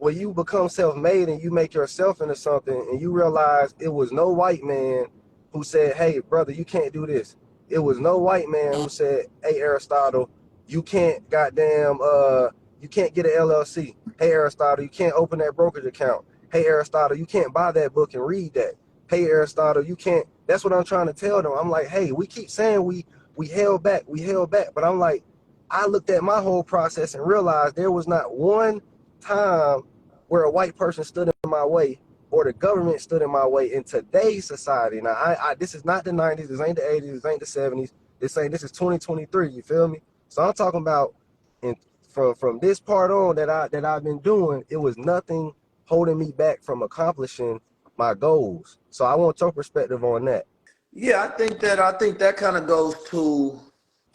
when you become self-made and you make yourself into something and you realize it was no white man who said, hey, brother, you can't do this. It was no white man who said, hey, Aristotle, you can't you can't get an LLC. Hey, Aristotle, you can't open that brokerage account. Hey, Aristotle, you can't buy that book and read that. Hey, Aristotle, you can't. That's what I'm trying to tell them. I'm like, hey, we keep saying we held back, but I'm like, I looked at my whole process and realized there was not one time where a white person stood in my way or the government stood in my way in today's society. Now, this is not the 90s, this ain't the 80s, this ain't the 70s. This is 2023, you feel me? So I'm talking about in from this part on that I've been doing, it was nothing holding me back from accomplishing my goals. So I want your perspective on that. Yeah, I think that kind of goes to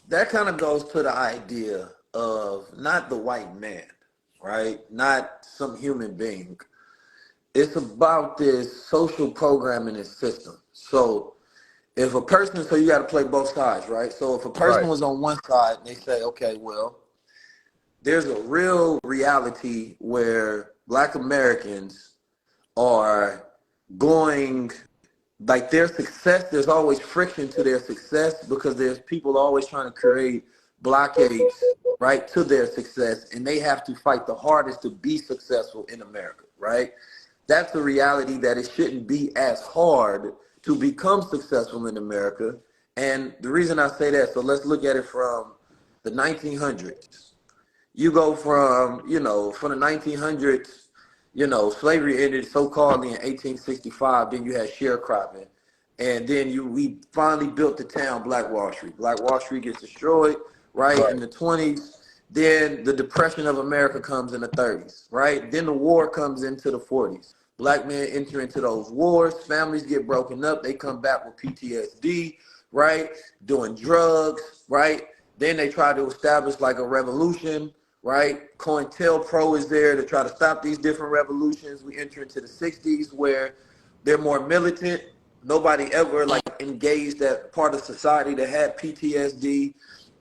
the idea of not the white man, right? Not some human being. It's about this social programming and system. So if a person, so you got to play both sides, right? So if a person Right. was on one side and they say, okay, well, there's a real reality where Black Americans are going, like their success, there's always friction to their success because there's people always trying to create blockades, right, to their success, and they have to fight the hardest to be successful in America, right? That's the reality, that it shouldn't be as hard to become successful in America. And the reason I say that, so let's look at it from the 1900s. You go from, from the 1900s, slavery ended so-called in 1865. Then you had sharecropping. And then we finally built the town Black Wall Street. Black Wall Street gets destroyed, right, in the 20s. Then the Depression of America comes in the 30s, right? Then the war comes into the 40s. Black men enter into those wars. Families get broken up. They come back with PTSD, right? Doing drugs, right? Then they try to establish like a revolution, right? COINTELPRO is there to try to stop these different revolutions. We enter into the 60s where they're more militant. Nobody ever like engaged that part of society that had PTSD,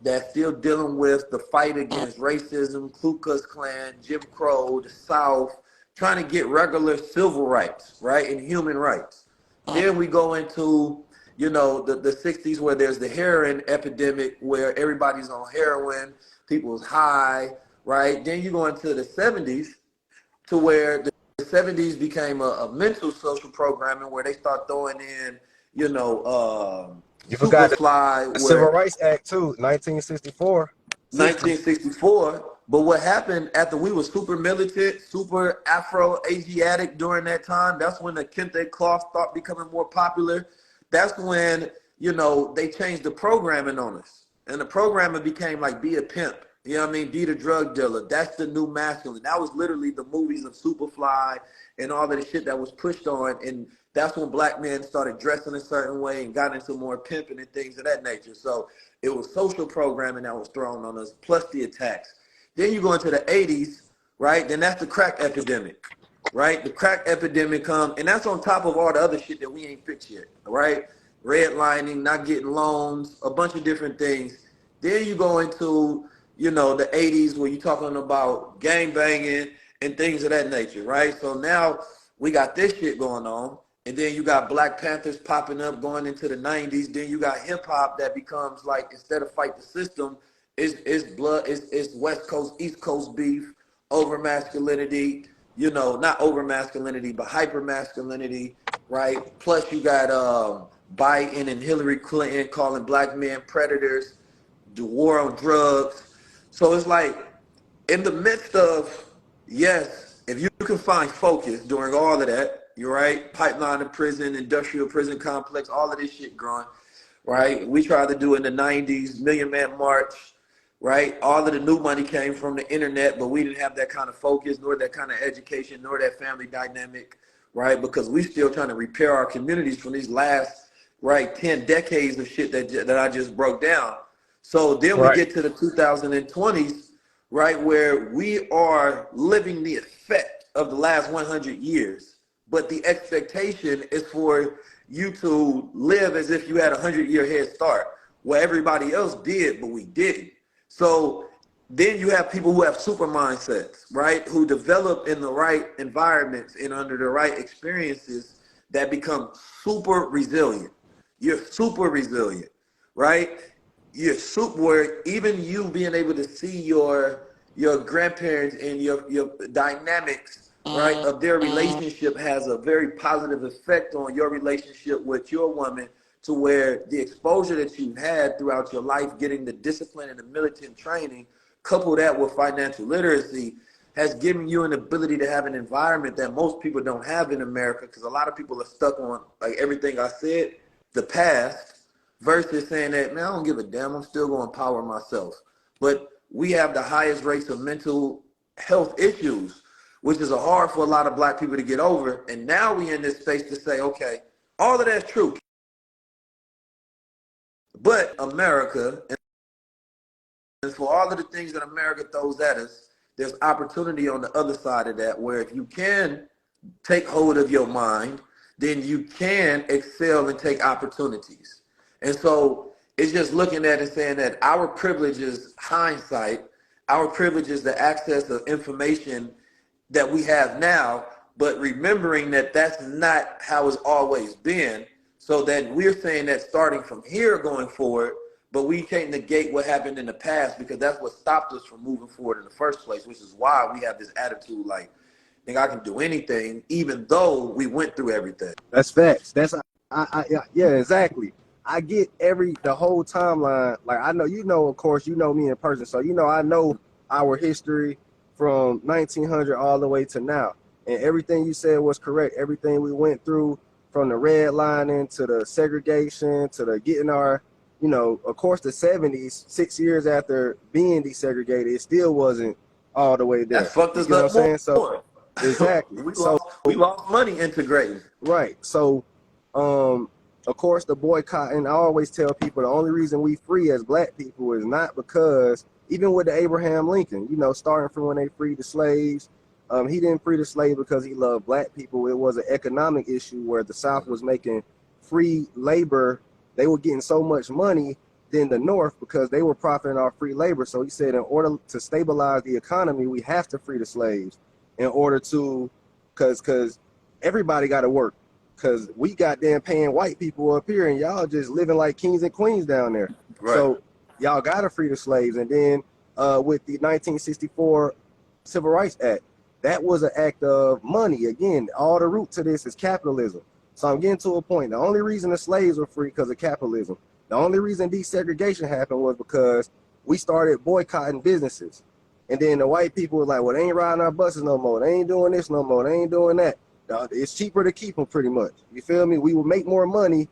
that's still dealing with the fight against racism, Ku Klux Klan, Jim Crow, the South, trying to get regular civil rights, right, and human rights. Then we go into, the 60s where there's the heroin epidemic where everybody's on heroin, people's high, right? Then you go into the 70s to where the 70s became a mental social programming where they start throwing in, You forgot Superfly, the Civil where Rights Act too, 1964, 60s. 1964. But what happened after we were super militant, super Afro-Asiatic during that time, that's when the kente cloth started becoming more popular. That's when, they changed the programming on us. And the programming became like be a pimp. You know what I mean? Be the drug dealer. That's the new masculine. That was literally the movies of Superfly and all of the shit that was pushed on. And that's when black men started dressing a certain way and got into more pimping and things of that nature. So it was social programming that was thrown on us, plus the attacks. Then you go into the 80s, right? Then that's the crack epidemic, right? The crack epidemic comes, and that's on top of all the other shit that we ain't fixed yet, right? Redlining, not getting loans, a bunch of different things. Then you go into, the 80s where you're talking about gang banging and things of that nature, right? So now we got this shit going on. And then you got Black Panthers popping up going into the 90s. Then you got hip hop that becomes like, instead of fight the system, it's West Coast, East Coast beef over masculinity, not over masculinity, but hyper masculinity, right? Plus you got Biden and Hillary Clinton calling black men predators, the war on drugs. So it's like, in the midst of, yes, if you can find focus during all of that, you're right, pipeline to prison, industrial prison complex, all of this shit growing, right? We tried to do in the 90s, Million Man March, right? All of the new money came from the internet, but we didn't have that kind of focus, nor that kind of education, nor that family dynamic, right? Because we still trying to repair our communities from these last, right, 10 decades of shit that I just broke down. So then we Right. get to the 2020s, right, where we are living the effect of the last 100 years. But the expectation is for you to live as if you had a 100-year head start, where everybody else did, but we didn't. So Then you have people who have super mindsets, right? Who develop in the right environments and under the right experiences that become super resilient. You're super resilient, right? You're super where even you being able to see your grandparents and your dynamics, right, of their relationship has a very positive effect on your relationship with your woman, to where the exposure that you've had throughout your life, getting the discipline and the militant training, couple that with financial literacy, has given you an ability to have an environment that most people don't have in America, because a lot of people are stuck on, like everything I said, the past, versus saying that, man, I don't give a damn, I'm still going to empower myself. But we have the highest rates of mental health issues, which is hard for a lot of black people to get over. And now we in this space to say, okay, all of that's true, but America, and for all of the things that America throws at us, there's opportunity on the other side of that, where if you can take hold of your mind, then you can excel and take opportunities. And so it's just looking at it saying that our privilege is hindsight, our privilege is the access of information that we have now, but remembering that that's not how it's always been. So that we're saying that starting from here going forward, but we can't negate what happened in the past, because that's what stopped us from moving forward in the first place, which is why we have this attitude like, think I can do anything, even though we went through everything. That's facts. That's yeah, exactly. I get the whole timeline. Like I know, of course, me in person, so I know our history from 1900 all the way to now, and everything you said was correct. Everything we went through, from the redlining to the segregation to the getting our, of course, the 70s, 6 years after being desegregated, it still wasn't all the way That there. fucked You us get what I'm up saying? So more. exactly. So We lost money integrating. right. So, of course, the boycott, and I always tell people the only reason we free as black people is not because, even with the Abraham Lincoln, starting from when they freed the slaves, he didn't free the slaves because he loved black people. It was an economic issue where the South was making free labor. They were getting so much money than the North because they were profiting off free labor. So he said, in order to stabilize the economy, we have to free the slaves in order to, because everybody got to work, because we got them paying white people up here and y'all just living like kings and queens down there. Right. So y'all got to free the slaves. And then with the 1964 Civil Rights Act, that was an act of money. Again, all the root to this is capitalism. So I'm getting to a point. The only reason the slaves were free because of capitalism. The only reason desegregation happened was because we started boycotting businesses. And then the white people were like, well, they ain't riding our buses no more. They ain't doing this no more. They ain't doing that. It's cheaper to keep them, pretty much. You feel me? We will make more money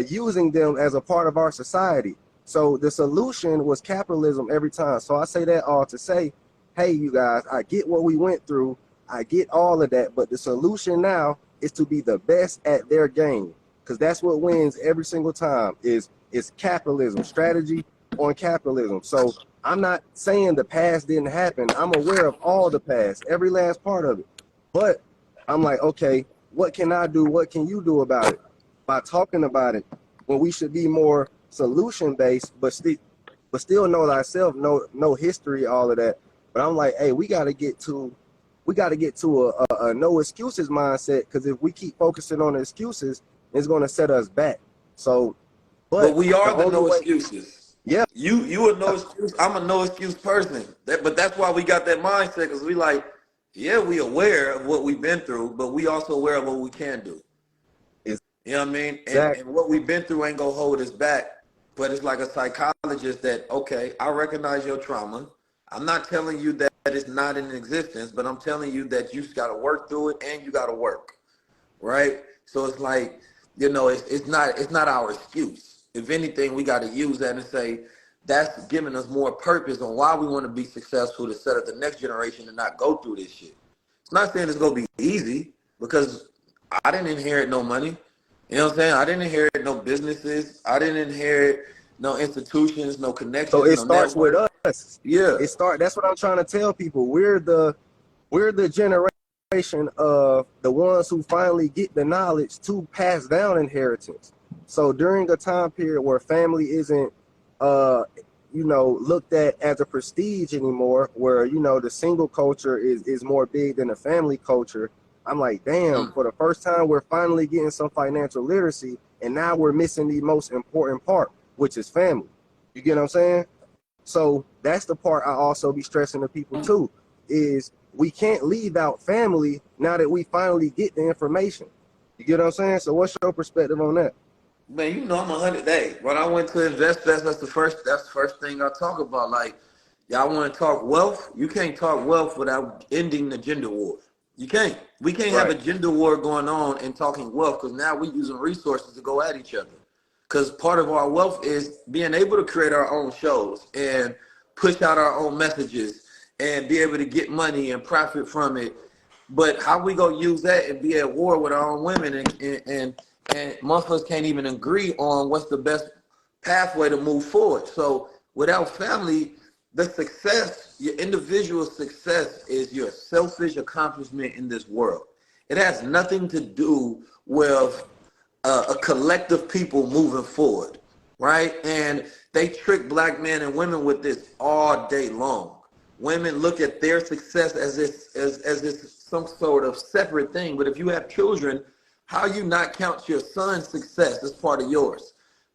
using them as a part of our society. So the solution was capitalism every time. So I say that all to say, hey, you guys, I get what we went through. I get all of that. But the solution now is to be the best at their game, because that's what wins every single time is capitalism, strategy on capitalism. So I'm not saying the past didn't happen. I'm aware of all the past, every last part of it. But I'm like, okay, what can I do? What can you do about it? By talking about it, when we should be more solution based, but still know thyself, know history, all of that. But I'm like, hey, we got to get to a no excuses mindset, because if we keep focusing on the excuses, it's going to set us back. So, But but we the are the only no way, excuses. yeah, You a no excuse. I'm a no excuse person. But that's why we got that mindset, because we like, yeah, we aware of what we've been through, but we also aware of what we can do. You know what I mean? And exactly. what we've been through ain't gonna hold us back. But it's like a psychologist that, okay, I recognize your trauma. I'm not telling you that it's not in existence, but I'm telling you that you got to work through it and you got to work, right? So it's like, it's not our excuse. If anything, we got to use that and say that's giving us more purpose on why we want to be successful, to set up the next generation and not go through this shit. It's not saying it's gonna be easy, because I didn't inherit no money. You know what I'm saying? I didn't inherit no businesses. I didn't inherit no institutions, no So connections, it no starts with network. us. Yeah, That's what I'm trying to tell people. We're the generation of the ones who finally get the knowledge to pass down inheritance. So during a time period where family isn't, uh, looked at as a prestige anymore, where, the single culture is more big than the family culture. I'm like, damn, Mm. for the first time, we're finally getting some financial literacy, and now we're missing the most important part, which is family. You get what I'm saying? So that's the part I also be stressing to people too, is we can't leave out family now that we finally get the information. You get what I'm saying? So what's your perspective on that? Man, I'm 100 days. When I went to Invest Fest, that's the first thing I talk about. Like, y'all want to talk wealth? You can't talk wealth without ending the gender war. You can't. We can't have Right. a gender war going on and talking wealth because now we're using resources to go at each other. Because part of our wealth is being able to create our own shows and push out our own messages and be able to get money and profit from it. But how we gonna use that and be at war with our own women and most of us can't even agree on what's the best pathway to move forward. So without family, the success, your individual success is your selfish accomplishment in this world. It has nothing to do with a collective people moving forward, right? And they trick black men and women with this all day long. Women look at their success as this some sort of separate thing. But if you have children, how you not count your son's success as part of yours?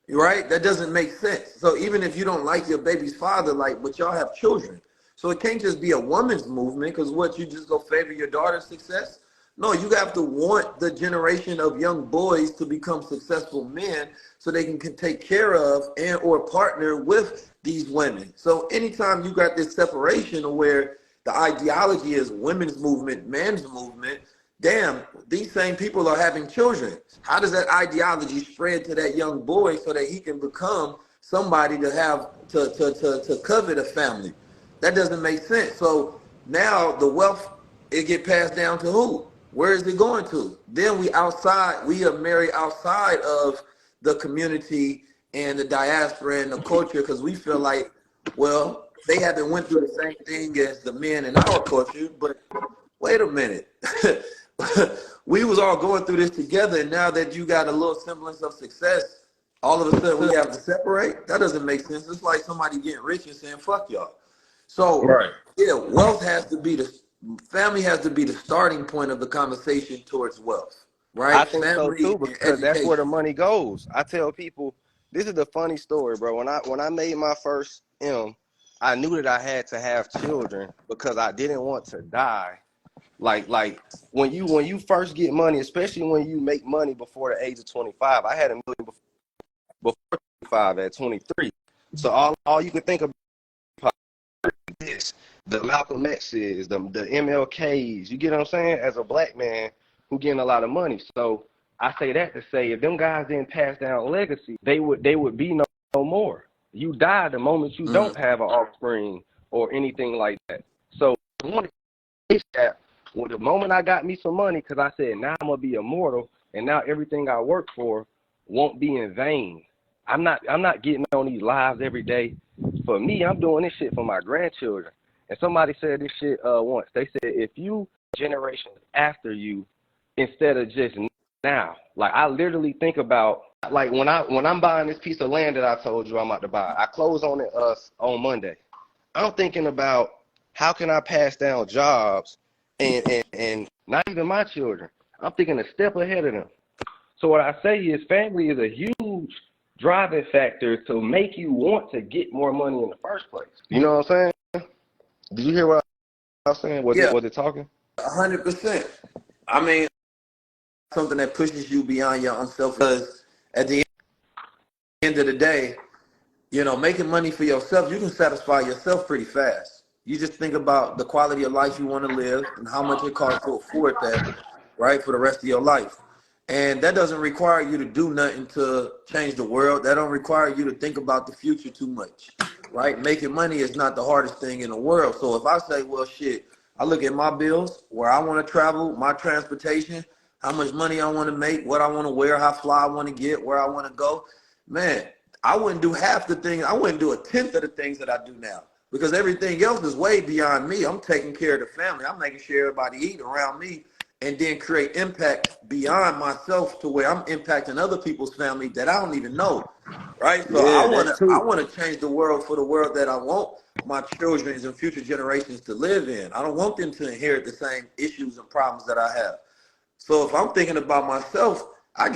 Right? That doesn't make sense. So even if you don't like your baby's father, like, but y'all have children. So it can't just be a woman's movement because what, you just go favor your daughter's success? No, you have to want the generation of young boys to become successful men so they can take care of and or partner with these women. So anytime you got this separation of where the ideology is women's movement, men's movement, damn, these same people are having children. How does that ideology spread to that young boy so that he can become somebody to have to covet a family? That doesn't make sense. So now the wealth, it get passed down to who? Where is it going to? Then we are married outside of the community and the diaspora and the culture because we feel like, well, they haven't went through the same thing as the men in our culture, but wait a minute. We was all going through this together, and now that you got a little semblance of success, all of a sudden we have to separate? That doesn't make sense. It's like somebody getting rich and saying, fuck y'all. So, Right. yeah, wealth has to be family has to be the starting point of the conversation towards wealth, I right? think so Family too, and because that's where the education. money goes. I tell people, this is the funny story, bro. When I made my first I knew that I had to have children because I didn't want to die. Like when you first get money, especially when you make money before the age of 25. I had a million before 25 at 23. So all you can think about this, the Malcolm X's, the MLKs, you get what I'm saying? As a black man who getting a lot of money. So I say that to say if them guys didn't pass down legacy, they would be no more. You die the moment you Mm. don't have an offspring or anything like that. So I wanted to say that well, the moment I got me some money, because I said now I'm gonna be immortal, and now everything I work for won't be in vain. I'm not getting on these lives every day. For me, I'm doing this shit for my grandchildren. And somebody said this shit once. They said if you generations after you instead of just now. Like I literally think about like when I'm buying this piece of land that I told you I'm about to buy. I close on it on Monday. I'm thinking about how can I pass down jobs and not even my children. I'm thinking a step ahead of them. So what I say is family is a huge driving factor to make you want to get more money in the first place. You know what I'm saying? Did you hear what I was saying? Was it Yeah, was it talking? 100%. I mean, something that pushes you beyond your own self. Because at the end of the day, making money for yourself, you can satisfy yourself pretty fast. You just think about the quality of life you want to live and how much it costs to afford that, right, for the rest of your life. And that doesn't require you to do nothing to change the world. That don't require you to think about the future too much, right? Making money is not the hardest thing in the world. So if I say, well, shit, I look at my bills, where I want to travel, my transportation, how much money I want to make, what I want to wear, how fly I want to get, where I want to go, man, I wouldn't do half the things. I wouldn't do a tenth of the things that I do now because everything else is way beyond me. I'm taking care of the family. I'm making sure everybody eat around me and then create impact beyond myself to where I'm impacting other people's family that I don't even know. Right? So Yeah, that I too. wanna change the world for the world that I want my children and future generations to live in. I don't want them to inherit the same issues and problems that I have. So if I'm thinking about myself, I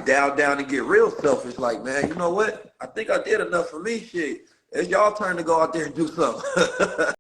dial down and get real selfish. Like, man, you know what? I think I did enough for me. Shit, it's y'all turn to go out there and do something.